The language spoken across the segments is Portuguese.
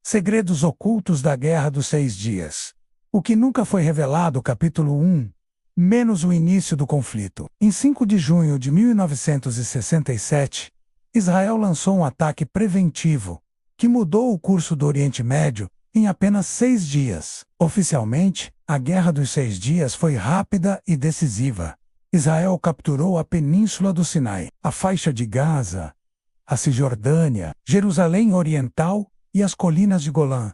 Segredos ocultos da Guerra dos 6 Dias. O que nunca foi revelado, capítulo 1, menos o início do conflito. Em 5 de junho de 1967, Israel lançou um ataque preventivo, que mudou o curso do Oriente Médio em apenas 6 dias. Oficialmente, a Guerra dos 6 Dias foi rápida e decisiva. Israel capturou a Península do Sinai, a faixa de Gaza, a Cisjordânia, Jerusalém Oriental e as colinas de Golã.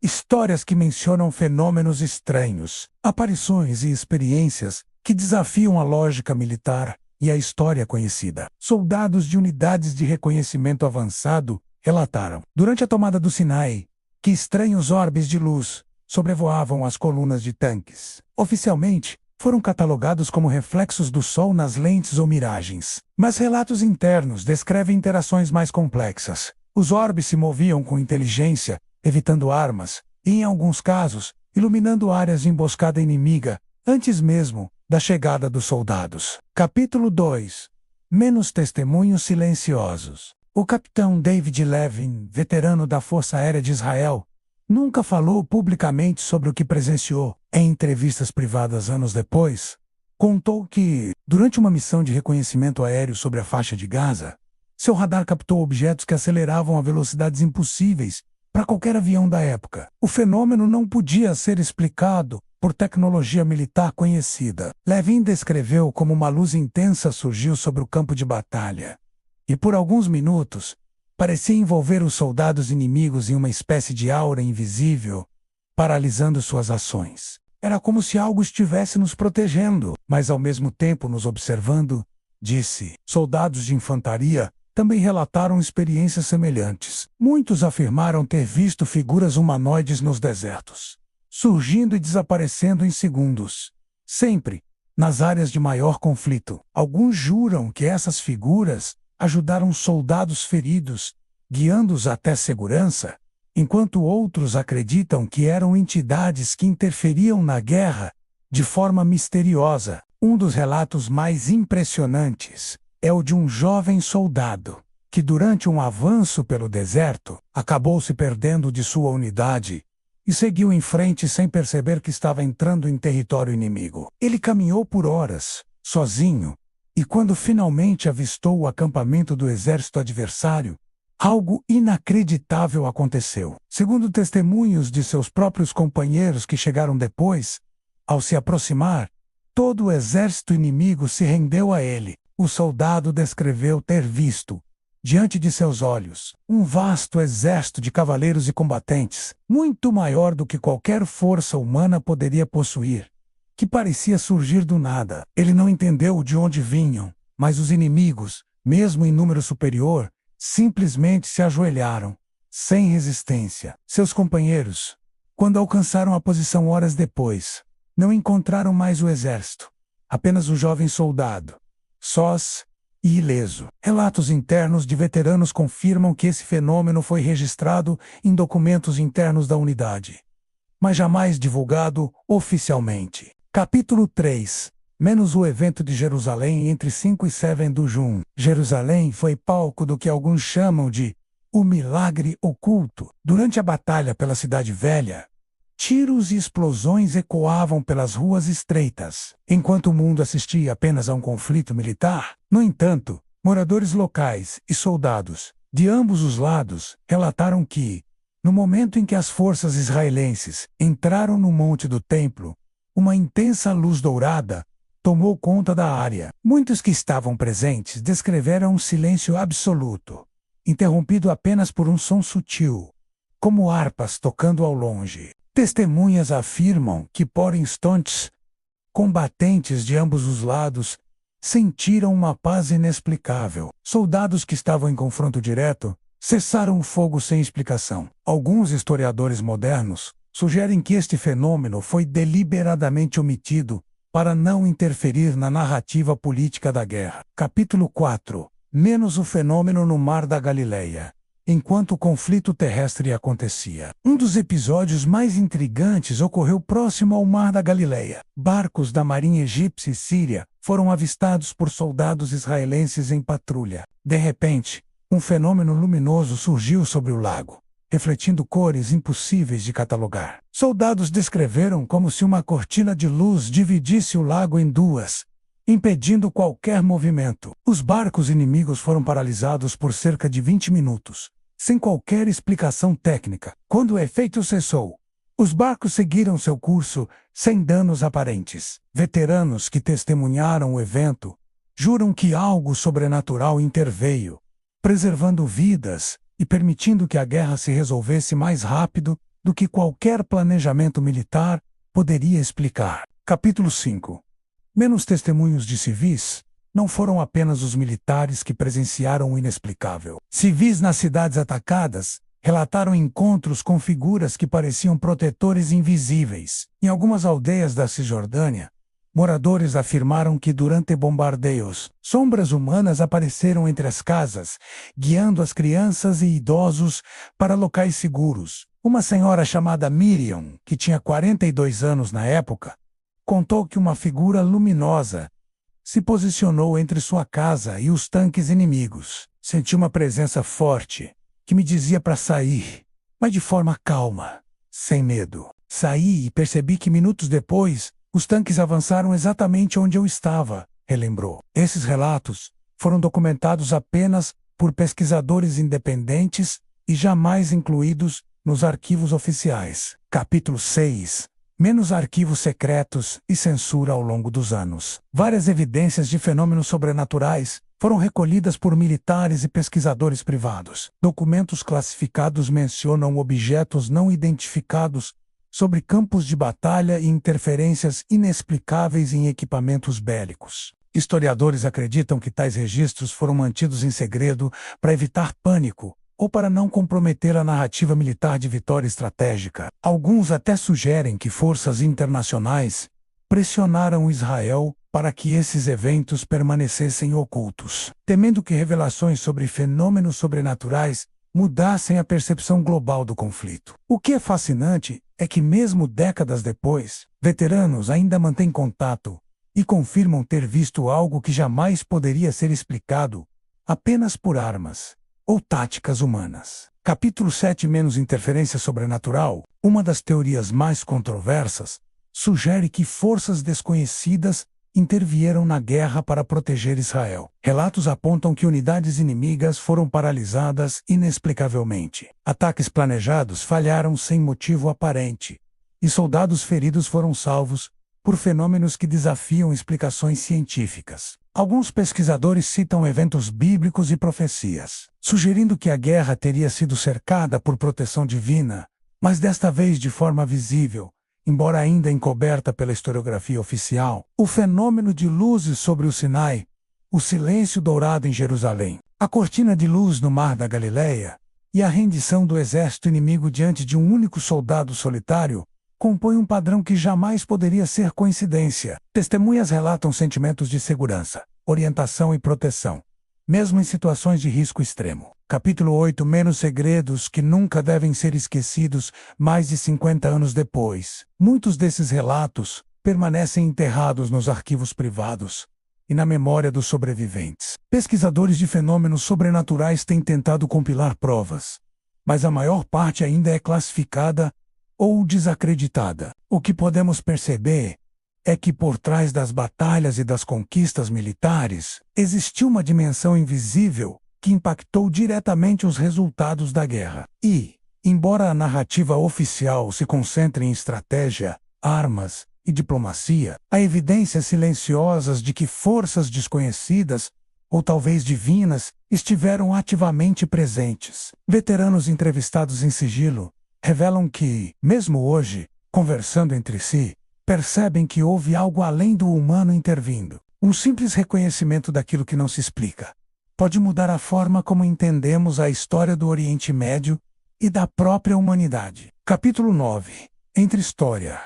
Histórias que mencionam fenômenos estranhos, aparições e experiências que desafiam a lógica militar e a história conhecida. Soldados de unidades de reconhecimento avançado relataram, durante a tomada do Sinai, que estranhos orbes de luz sobrevoavam as colunas de tanques. Oficialmente, foram catalogados como reflexos do Sol nas lentes ou miragens. Mas relatos internos descrevem interações mais complexas. Os orbes se moviam com inteligência, evitando armas, e, em alguns casos, iluminando áreas de emboscada inimiga, antes mesmo da chegada dos soldados. Capítulo 2. Menos testemunhos silenciosos. O capitão David Levin, veterano da Força Aérea de Israel, nunca falou publicamente sobre o que presenciou. Em entrevistas privadas anos depois, contou que, durante uma missão de reconhecimento aéreo sobre a faixa de Gaza, seu radar captou objetos que aceleravam a velocidades impossíveis para qualquer avião da época. O fenômeno não podia ser explicado por tecnologia militar conhecida. Levin descreveu como uma luz intensa surgiu sobre o campo de batalha, e por alguns minutos, parecia envolver os soldados inimigos em uma espécie de aura invisível, paralisando suas ações. Era como se algo estivesse nos protegendo, mas ao mesmo tempo nos observando, disse. Soldados de infantaria também relataram experiências semelhantes. Muitos afirmaram ter visto figuras humanoides nos desertos, surgindo e desaparecendo em segundos, sempre nas áreas de maior conflito. Alguns juram que essas figuras ajudaram soldados feridos, guiando-os até segurança, enquanto outros acreditam que eram entidades que interferiam na guerra de forma misteriosa. Um dos relatos mais impressionantes é o de um jovem soldado que, durante um avanço pelo deserto, acabou se perdendo de sua unidade e seguiu em frente sem perceber que estava entrando em território inimigo. Ele caminhou por horas, sozinho, e quando finalmente avistou o acampamento do exército adversário, algo inacreditável aconteceu. Segundo testemunhos de seus próprios companheiros que chegaram depois, ao se aproximar, todo o exército inimigo se rendeu a ele. O soldado descreveu ter visto, diante de seus olhos, um vasto exército de cavaleiros e combatentes, muito maior do que qualquer força humana poderia possuir, que parecia surgir do nada. Ele não entendeu de onde vinham, mas os inimigos, mesmo em número superior, simplesmente se ajoelharam, sem resistência. Seus companheiros, quando alcançaram a posição horas depois, não encontraram mais o exército, apenas o jovem soldado, sós e ileso. Relatos internos de veteranos confirmam que esse fenômeno foi registrado em documentos internos da unidade, mas jamais divulgado oficialmente. Capítulo 3. Menos o evento de Jerusalém entre 5 e 7 de junho. Jerusalém foi palco do que alguns chamam de o milagre oculto. Durante a batalha pela Cidade Velha, tiros e explosões ecoavam pelas ruas estreitas, enquanto o mundo assistia apenas a um conflito militar. No entanto, moradores locais e soldados, de ambos os lados, relataram que, no momento em que as forças israelenses entraram no Monte do Templo, uma intensa luz dourada tomou conta da área. Muitos que estavam presentes descreveram um silêncio absoluto, interrompido apenas por um som sutil, como harpas tocando ao longe. Testemunhas afirmam que, por instantes, combatentes de ambos os lados sentiram uma paz inexplicável. Soldados que estavam em confronto direto cessaram o fogo sem explicação. Alguns historiadores modernos sugerem que este fenômeno foi deliberadamente omitido para não interferir na narrativa política da guerra. Capítulo 4. Menos o fenômeno no Mar da Galileia. Enquanto o conflito terrestre acontecia, um dos episódios mais intrigantes ocorreu próximo ao Mar da Galileia. Barcos da marinha egípcia e síria foram avistados por soldados israelenses em patrulha. De repente, um fenômeno luminoso surgiu sobre o lago, refletindo cores impossíveis de catalogar. Soldados descreveram como se uma cortina de luz dividisse o lago em duas, impedindo qualquer movimento. Os barcos inimigos foram paralisados por cerca de 20 minutos, sem qualquer explicação técnica. Quando o efeito cessou, os barcos seguiram seu curso, sem danos aparentes. Veteranos que testemunharam o evento juram que algo sobrenatural interveio, preservando vidas e permitindo que a guerra se resolvesse mais rápido do que qualquer planejamento militar poderia explicar. Capítulo 5. Menos testemunhos de civis. Não foram apenas os militares que presenciaram o inexplicável. Civis nas cidades atacadas relataram encontros com figuras que pareciam protetores invisíveis. Em algumas aldeias da Cisjordânia, moradores afirmaram que durante bombardeios, sombras humanas apareceram entre as casas, guiando as crianças e idosos para locais seguros. Uma senhora chamada Miriam, que tinha 42 anos na época, contou que uma figura luminosa se posicionou entre sua casa e os tanques inimigos. Senti uma presença forte que me dizia para sair, mas de forma calma, sem medo. Saí e percebi que minutos depois, os tanques avançaram exatamente onde eu estava, relembrou. Esses relatos foram documentados apenas por pesquisadores independentes e jamais incluídos nos arquivos oficiais. Capítulo 6. Menos arquivos secretos e censura ao longo dos anos. Várias evidências de fenômenos sobrenaturais foram recolhidas por militares e pesquisadores privados. Documentos classificados mencionam objetos não identificados sobre campos de batalha e interferências inexplicáveis em equipamentos bélicos. Historiadores acreditam que tais registros foram mantidos em segredo para evitar pânico ou para não comprometer a narrativa militar de vitória estratégica. Alguns até sugerem que forças internacionais pressionaram Israel para que esses eventos permanecessem ocultos, temendo que revelações sobre fenômenos sobrenaturais mudassem a percepção global do conflito. O que é fascinante é que mesmo décadas depois, veteranos ainda mantêm contato e confirmam ter visto algo que jamais poderia ser explicado apenas por armas ou táticas humanas. Capítulo 7. Menos interferência sobrenatural. Uma das teorias mais controversas sugere que forças desconhecidas intervieram na guerra para proteger Israel. Relatos apontam que unidades inimigas foram paralisadas inexplicavelmente. Ataques planejados falharam sem motivo aparente, e soldados feridos foram salvos por fenômenos que desafiam explicações científicas. Alguns pesquisadores citam eventos bíblicos e profecias, sugerindo que a guerra teria sido cercada por proteção divina, mas desta vez de forma visível, embora ainda encoberta pela historiografia oficial. O fenômeno de luzes sobre o Sinai, o silêncio dourado em Jerusalém, a cortina de luz no Mar da Galileia e a rendição do exército inimigo diante de um único soldado solitário compõe um padrão que jamais poderia ser coincidência. Testemunhas relatam sentimentos de segurança, orientação e proteção, mesmo em situações de risco extremo. Capítulo 8. Menos segredos que nunca devem ser esquecidos mais de 50 anos depois. Muitos desses relatos permanecem enterrados nos arquivos privados e na memória dos sobreviventes. Pesquisadores de fenômenos sobrenaturais têm tentado compilar provas, mas a maior parte ainda é classificada ou desacreditada. O que podemos perceber é que por trás das batalhas e das conquistas militares, existiu uma dimensão invisível que impactou diretamente os resultados da guerra. E, embora a narrativa oficial se concentre em estratégia, armas e diplomacia, há evidências silenciosas de que forças desconhecidas, ou talvez divinas, estiveram ativamente presentes. Veteranos entrevistados em sigilo revelam que, mesmo hoje, conversando entre si, percebem que houve algo além do humano intervindo. Um simples reconhecimento daquilo que não se explica pode mudar a forma como entendemos a história do Oriente Médio e da própria humanidade. Capítulo 9. Entre história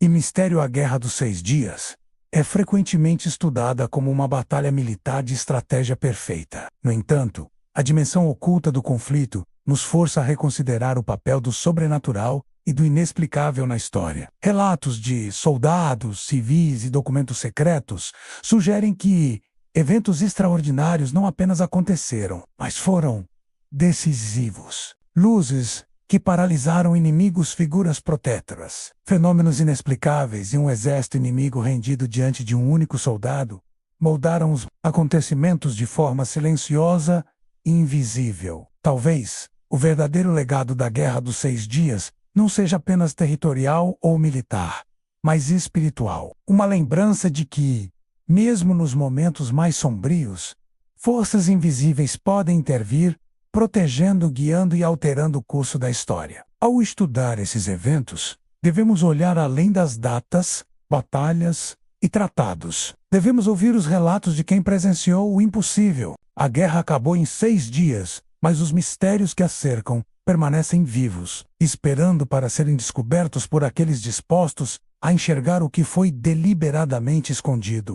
e mistério. A Guerra dos 6 Dias é frequentemente estudada como uma batalha militar de estratégia perfeita. No entanto, a dimensão oculta do conflito nos força a reconsiderar o papel do sobrenatural e do inexplicável na história. Relatos de soldados, civis e documentos secretos sugerem que eventos extraordinários não apenas aconteceram, mas foram decisivos. Luzes que paralisaram inimigos, figuras protétoras, fenômenos inexplicáveis e um exército inimigo rendido diante de um único soldado moldaram os acontecimentos de forma silenciosa e invisível. Talvez o verdadeiro legado da Guerra dos 6 Dias não seja apenas territorial ou militar, mas espiritual. Uma lembrança de que, mesmo nos momentos mais sombrios, forças invisíveis podem intervir, protegendo, guiando e alterando o curso da história. Ao estudar esses eventos, devemos olhar além das datas, batalhas e tratados. Devemos ouvir os relatos de quem presenciou o impossível. A guerra acabou em 6 dias, mas os mistérios que a cercam permanecem vivos, esperando para serem descobertos por aqueles dispostos a enxergar o que foi deliberadamente escondido.